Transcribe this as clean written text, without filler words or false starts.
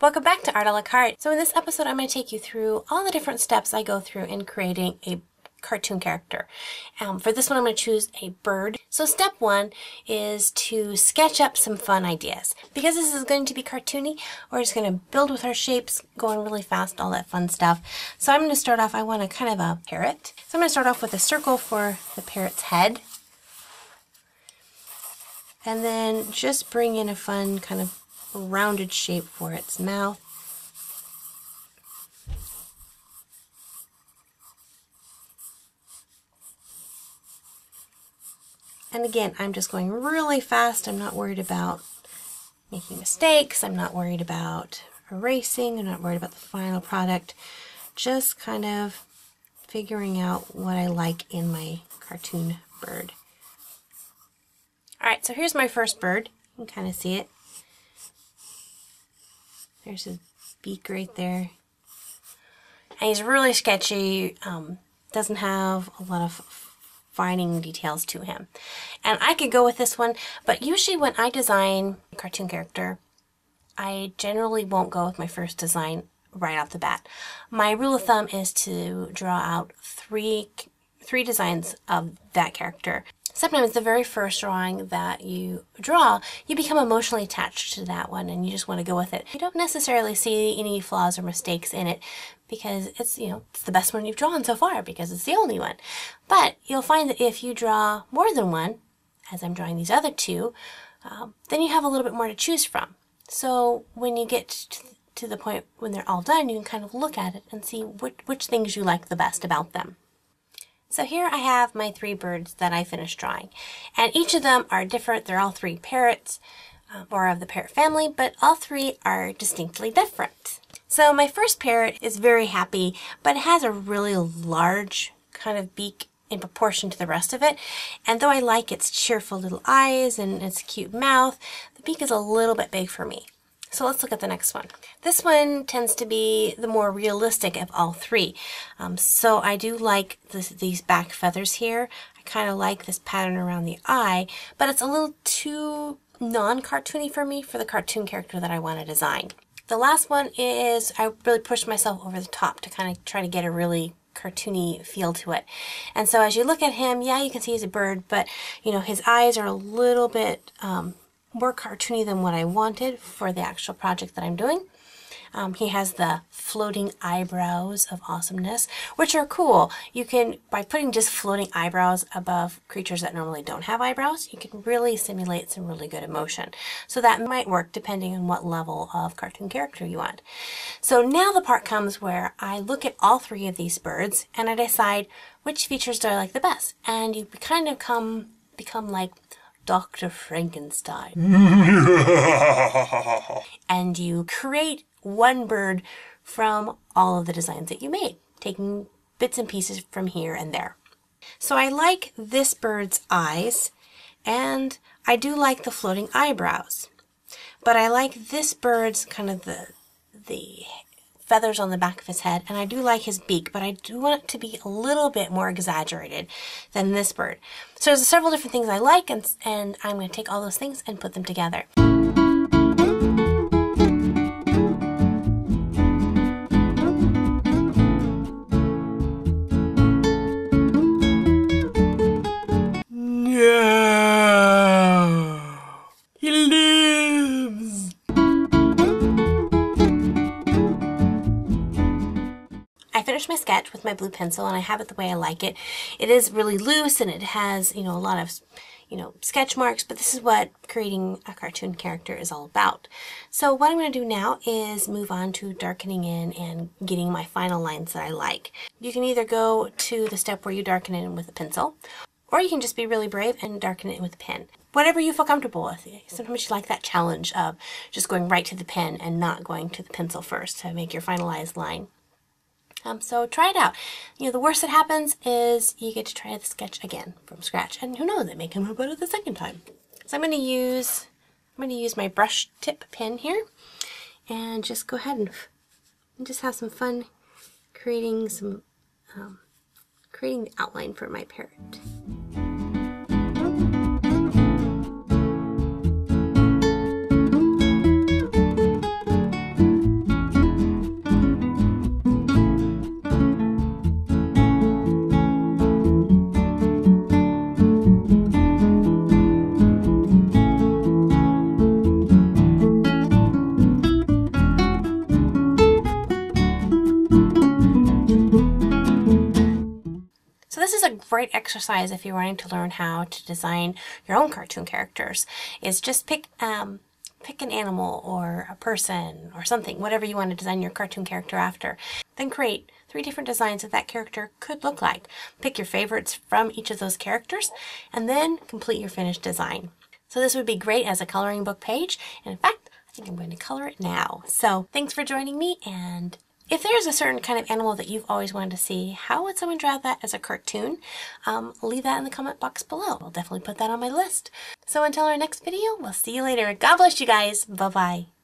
Welcome back to Art a la Carte. So in this episode, I'm going to take you through all the different steps I go through in creating a cartoon character. For this one, I'm going to choose a bird. So step one is to sketch up some fun ideas. Because this is going to be cartoony, we're just going to build with our shapes, going really fast, all that fun stuff. So I'm going to start off, I want a kind of a parrot. So I'm going to start off with a circle for the parrot's head. And then just bring in a fun kind of rounded shape for its mouth. And again, I'm just going really fast. I'm not worried about making mistakes. I'm not worried about erasing. I'm not worried about the final product. Just kind of figuring out what I like in my cartoon bird. All right, so here's my first bird. You can kind of see it. There's his beak right there. And he's really sketchy, doesn't have a lot of finding details to him. And I could go with this one, but usually when I design a cartoon character, I generally won't go with my first design right off the bat. My rule of thumb is to draw out three designs of that character. Sometimes the very first drawing that you draw, you become emotionally attached to that one and you just want to go with it. You don't necessarily see any flaws or mistakes in it because it's, it's the best one you've drawn so far because it's the only one. But you'll find that if you draw more than one, as I'm drawing these other two, then you have a little bit more to choose from. So when you get to the point when they're all done, you can kind of look at it and see which things you like the best about them. So here I have my three birds that I finished drawing, and each of them are different. They're all three parrots, or of the parrot family, but all three are distinctly different. So my first parrot is very happy, but it has a really large kind of beak in proportion to the rest of it. And though I like its cheerful little eyes and its cute mouth, the beak is a little bit big for me. So let's look at the next one. This one tends to be the more realistic of all three. So I do like these back feathers here. I kind of like this pattern around the eye, but it's a little too non-cartoony for me for the cartoon character that I want to design. The last one is, I really pushed myself over the top to kind of try to get a really cartoony feel to it. And so as you look at him, yeah, you can see he's a bird, but his eyes are a little bit more cartoony than what I wanted for the actual project that I'm doing. He has the floating eyebrows of awesomeness, which are cool. You can, by putting just floating eyebrows above creatures that normally don't have eyebrows, you can really simulate some really good emotion. So that might work depending on what level of cartoon character you want. So now the part comes where I look at all three of these birds and I decide which features do I like the best. And you kind of become like Dr. Frankenstein. And you create one bird from all of the designs that you made, taking bits and pieces from here and there. So I like this bird's eyes, and I do like the floating eyebrows. But I like this bird's kind of the feathers on the back of his head, and I do like his beak, but I do want it to be a little bit more exaggerated than this bird. So there's several different things I like, and I'm going to take all those things and put them together. He lives! I finished my sketch with my blue pencil and I have it the way I like it. It is really loose and it has, a lot of, sketch marks, but this is what creating a cartoon character is all about. So what I'm going to do now is move on to darkening in and getting my final lines that I like. You can either go to the step where you darken it in with a pencil, or you can just be really brave and darken it with a pen. Whatever you feel comfortable with. Sometimes you like that challenge of just going right to the pen and not going to the pencil first to make your finalized line. So try it out. The worst that happens is you get to try the sketch again from scratch, and who knows, it may come out better the second time. So I'm going to use my brush tip pen here, and just go ahead and just have some fun creating the outline for my parrot. this is a great exercise if you're wanting to learn how to design your own cartoon characters. Is just pick an animal or a person or something, whatever you want to design your cartoon character after. Then create 3 different designs that character could look like. Pick your favorites from each of those characters and then complete your finished design. So this would be great as a coloring book page. And in fact, I think I'm going to color it now. So thanks for joining me. And if there's a certain kind of animal that you've always wanted to see, how would someone draw that as a cartoon? Leave that in the comment box below. I'll definitely put that on my list. So until our next video, we'll see you later. God bless you guys. Bye-bye.